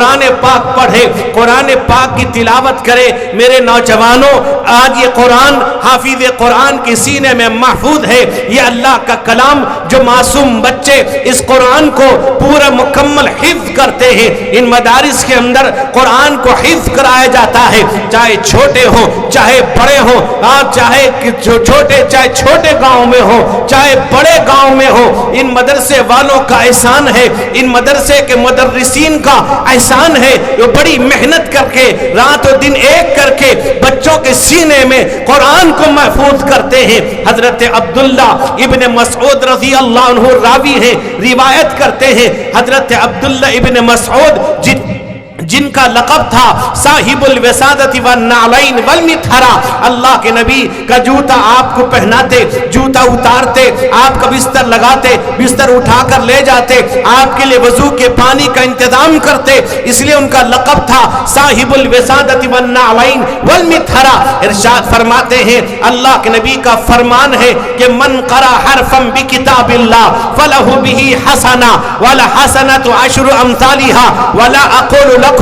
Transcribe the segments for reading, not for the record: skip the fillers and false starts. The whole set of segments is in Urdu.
قرآن پاک پڑھے, قرآن پاک کی تلاوت کرے. میرے نوجوانوں, آج یہ قرآن حافظ قرآن کے سینے میں محفوظ ہے. یہ اللہ کا کلام جو معصوم بچے اس قرآن کو پورا مکمل حفظ کرتے ہیں. ان مدارس کے اندر قرآن کو حفظ کرایا جاتا ہے, چاہے چھوٹے ہوں چاہے بڑے ہوں, آپ چاہے چھوٹے گاؤں میں ہو چاہے بڑے گاؤں میں ہو. ان مدرسے والوں کا احسان ہے, ان مدرسے کے مدرسین کا احسان ہے, جو بڑی محنت کر کے رات و دن ایک کر کے بچوں کے سینے میں قرآن کو محفوظ کرتے ہیں. حضرت عبداللہ ابن مسعود رضی اللہ عنہ راوی ہیں, روایت کرتے ہیں. حضرت عبداللہ ابن مسعود جن کا لقب تھا صاحب الوسادت والنعلین والمطہرہ, اللہ کے نبی کا جوتا آپ کو پہناتے, جوتا اتارتے, آپ کا بستر لگاتے, بستر اٹھا کر لے جاتے, آپ کے لیے وضو کے پانی کا انتظام کرتے, اس لیے ان کا لقب تھا صاحب الوسادت والنعلین والمطہرہ. ارشاد فرماتے ہیں, اللہ کے نبی کا فرمان ہے کہ من قرأ حرفا بکتاب اللہ فلہ بہ حسنہ والحسنۃ عشر امثالها ولا اقول لکم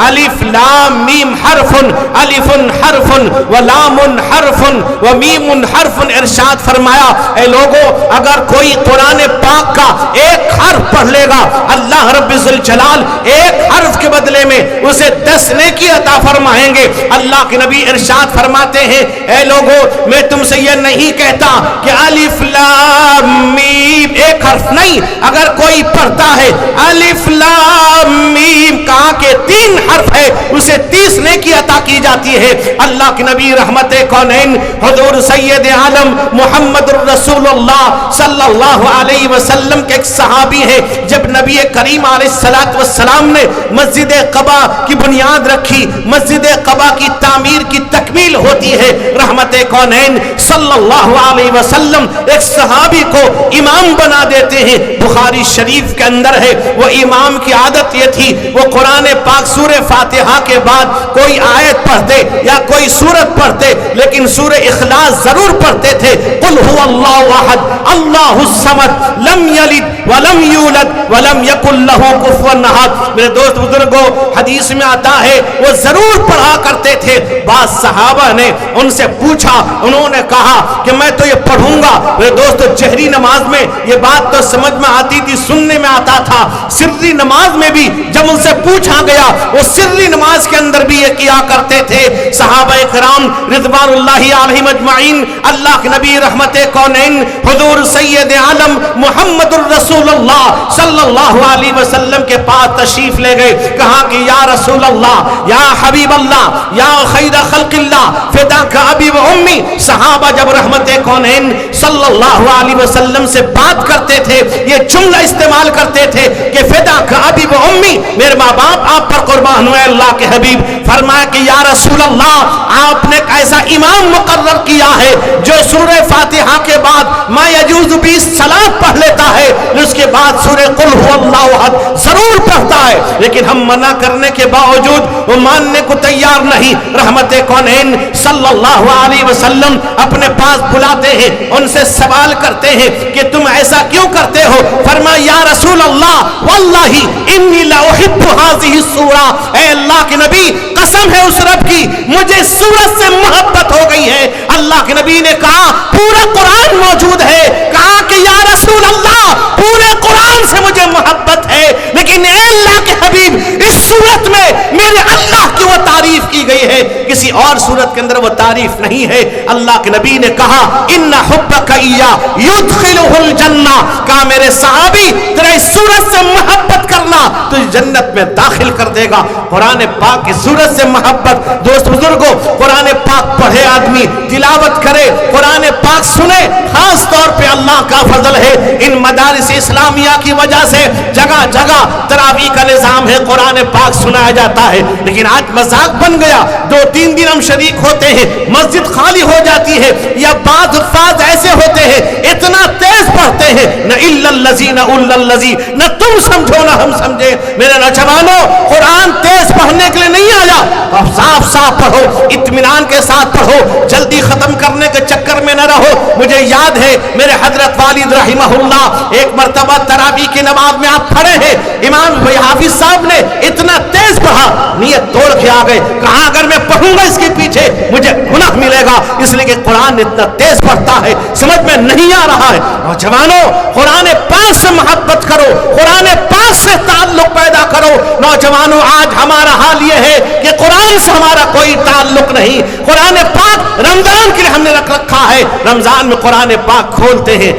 الف لام میم حرف, الف حرف ولام حرف ومیم حرف. ارشاد فرمایا, اے لوگو, اگر کوئی قرآن پاک کا ایک حرف پڑھ لے گا, اللہ رب ذوالجلال ایک حرف کے بدلے میں اسے 10 نیکی عطا فرمائیں گے. اللہ کے نبی ارشاد فرماتے ہیں, اے لوگو, میں تم سے یہ نہیں کہتا کہ الف لام میم ایک حرف نہیں, اگر کوئی پڑھتا ہے الف لام میم, کہا کہ 3 حرف ہے, اسے 30 نیکی عطا کی جاتی ہے. اللہ کے نبی رحمت کونین حضور سید عالم محمد الرسول اللہ صلی اللہ علیہ وسلم کے ایک صحابی ہے. جب نبی کریم علیہ السلام نے مسجد قباء کی بنیاد رکھی, مسجد قباء کی تعمیر کی تکمیل ہوتی ہے, رحمت کونین صلی اللہ علیہ وسلم ایک صحابی کو امام بنا دیتے ہیں. بخاری شریف کے اندر ہے, وہ امام کی عادت یہ تھی, وہ قرآن پاک سورہ فاتحہ کے بعد کوئی آیت پڑھتے یا کوئی سورت پڑھتے, لیکن سورہ اخلاص ضرور پڑھتے تھے. قل هو اللہ احد اللہ الصمد لم یلد ولم یولد ولم یکن له کفوا احد. میرے دوست بزرگوں, حدیث میں آتا ہے وہ ضرور پڑھا کرتے تھے. بعض صحابہ نے ان سے پوچھا, انہوں نے کہا کہ میں تو یہ پڑھوں گا. میرے دوستو, جہری نماز میں یہ بات تو سمجھ میں آتی تھی, سننے میں آتا تھا. سری نماز میں بھی جب ان سے پوچھا گیا, وہ سری نماز کے اندر بھی یہ کیا کرتے تھے. صحابہ کرام رضوان اللہ علیہم اجمعین اللہ کے نبی رحمت کونین حضور سید عالم محمد الرسول اللہ صلی اللہ علیہ وسلم کے پاس تشریف لے گئے. کہا کہ یا رسول اللہ, یا حبیب اللہ, یا خیر خلق اللہ, فداک ابی و امی. صحابہ جب رحمت کونین صلی اللہ علیہ وسلم سے بات کرتے تھے, یہ جملہ استعمال کرتے تھے کہ فداک ابی و امی, میرے ماں باپ آپ پر قربان ہوئے. اللہ کے حبیب فرمایا کہ یا رسول اللہ, آپ نے ایسا امام مقرر کیا ہے جو سورہ فاتحہ کے بعد ما یجوز 20 صلاۃ پڑھ لیتا ہے, اس کے بعد سورہ قل هو اللہ احد ضرور پڑھتا ہے. لیکن ہم منع کرنے کے باوجود وہ ماننے کو تیار نہیں. رحمت کونین صلی اللہ علیہ وسلم اپنے پاس بلاتے ہیں, ان سے سوال کرتے ہیں کہ تم ایسا کیوں کرتے ہو. فرمایا یا رسول اللہ واللہ انی لا احب هذه السورہ, اے اللہ کے نبی قسم ہے اس رب کی, مجھے سورت سے محبت ہو گئی ہے. اللہ کے نبی نے کہا پورا قرآن موجود ہے. کہا کہ یا رسول اللہ, پورے قرآن سے مجھے محبت ہے, لیکن اے اللہ کے حبیب, اس سورت میں میرے اللہ کی وہ تعریف کی گئی ہے, کسی اور سورت کے اندر وہ تعریف نہیں ہے. اللہ کے نبی نے کہا ان حبک ایہ یدخلہ الجنہ, کہا میرے صحابی تیرا اس سورت سے محبت کرنا تو جنت میں داخل کر دے گا. قرآن پاک کی سورت سے محبت. دوست بزرگوں, قرآن پاک پڑھے آدمی, تلاوت کرے, قرآن پاک سنے, خاص طور پہ اللہ کا فضل ہے. ان مدارس اسلامیہ کی وجہ سے جگہ جگہ تراویح کا نظام ہے, قرآن پاک سنایا جاتا ہے. لیکن آج مذاق بن گیا, 2-3 دن ہم شریک ہوتے ہیں, مسجد خالی ہو جاتی ہے, یا بعض الفاظ ایسے ہوتے ہیں اتنا تیز پڑھتے ہیں, نہ الا الذین الا الذی, نہ تم سمجھو نہ ہم سمجھے. میرے نوجوانوں, قرآن تیز پڑھنے کے لیے نہیں آیا, صاف صاف پڑھو, اطمینان کے ساتھ پڑھو, جلدی دوستی ختم کرنے کے چکر میں نہ رہو. مجھے یاد ہے میرے حضرت والد رحمہ اللہ ایک مرتبہ تراویح کی نماز میں آپ کھڑے ہیں, امام حافظ صاحب نے اتنا تیز پڑھا, نیت توڑ کے آ گئے, کہا اگر میں پڑھوں گا اس کے پیچھے مجھے گناہ ملے گا, اس لیے کہ قرآن اتنا تیز پڑھتا ہے سمجھ میں نہیں آ رہا ہے. نوجوانوں قرآن پاک سے محبت کرو, قرآن پاک سے تعلق پیدا کرو. نوجوانوں آج ہمارا حال یہ ہے کہ قرآن سے ہمارا کوئی تعلق نہیں. قرآن پاک رمضان کے لیے ہم نے رکھ رکھا ہے, رمضان میں قرآن پاک کھولتے ہیں.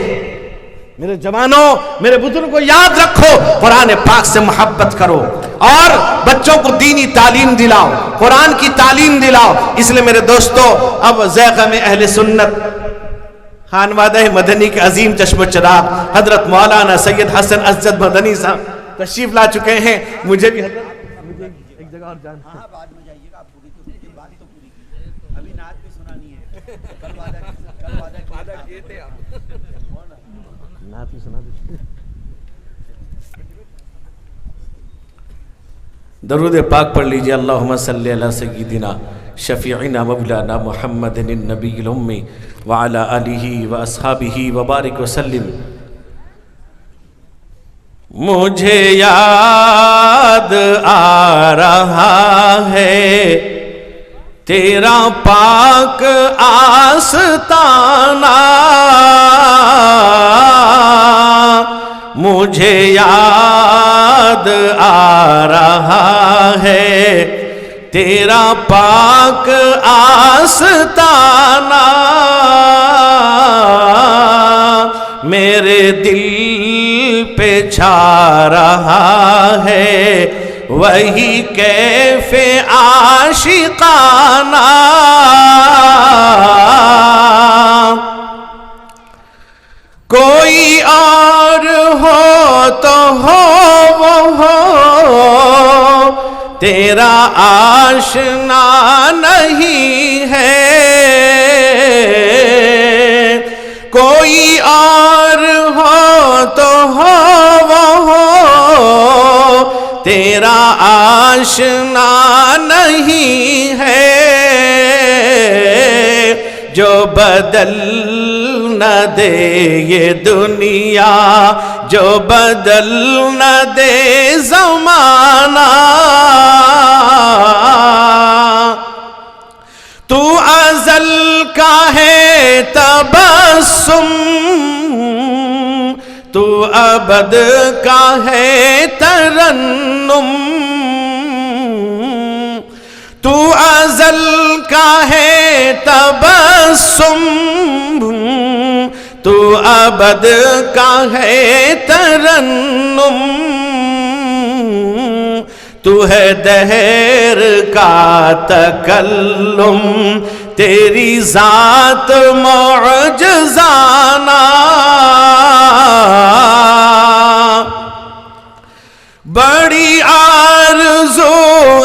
میرے جوانوں میرے بزرگوں کو یاد رکھو, قرآن پاک سے محبت کرو اور بچوں کو دینی تعلیم دلاؤ, قرآن کی تعلیم دلاؤ. اس لیے میرے دوستو اب ذائقہ میں اہل سنت خانوادہ مدنی کے عظیم چشم و چراغ حضرت مولانا سید حسن اسجد مدنی صاحب تشریف لا چکے ہیں. مجھے بھی ایک جگہ اور جانا ہے. بعد میں جائیے گا, آپ پوری تو بات تو پوری کی, ابھی نعت بھی سنانی ہے. کل وعدہ کیے تھے آپ. نعت بھی سنا دیتے. درود پاک پڑھ لیجئے. اللہم صلی علی سیدنا شفیعنا مولانا محمد النبی الامی وعلی آلہ واصحابہ وبارک وسلم. مجھے یاد آ رہا ہے تیرا پاک آستانہ, مجھے یاد آ رہا ہے تیرا پاک آستانہ, میرے دل پہ چھا رہا ہے وہی کیف عاشقانہ. کوئی اور ہو تو ہو وہ ہو, تیرا آشنا نہیں ہے. کوئی اور ہو تو ہو وہ ہو, تیرا آشنا نہیں ہے. جو بدل نہ دے یہ دنیا, جو بدل نہ دے زمانہ, تو ازل کا ہے تبسم, تو ابد کا ہے ترنم, تو ازل کا ہے تبسم, تو ابد کا ہے ترنم. تو ہے دہر کا تکلم, تیری ذات معجزانہ. بڑی آرزو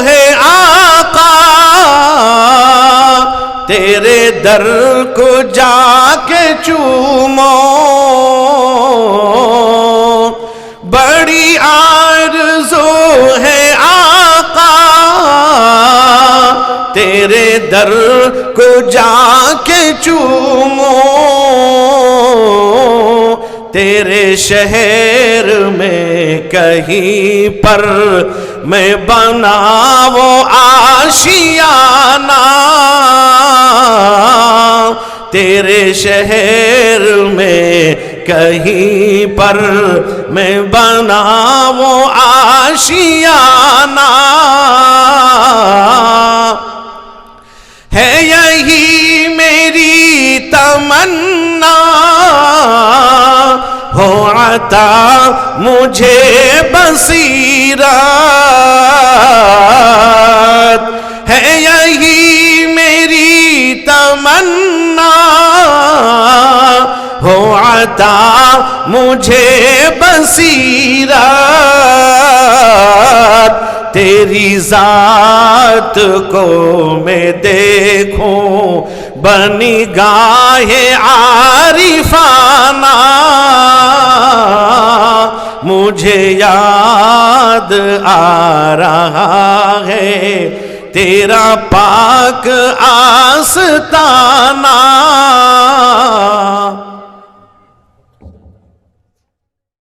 ہے آقا تیرے در کو جا کے چومو, بڑی آرزو ہے آقا تیرے در کو جا کے چومو. تیرے شہر میں کہیں پر میں بناؤں آشیانہ, تیرے شہر میں کہیں پر میں بناؤں آشیانہ. ہے یہی میری تمنا ہو عطا مجھے بصیرت, ہے یہی میری تمنا ہو عطا مجھے بصیرت. تیری ذات کو میں دیکھوں بنگاہ عارفانہ, مجھے یاد آ رہا ہے تیرا پاک آستانہ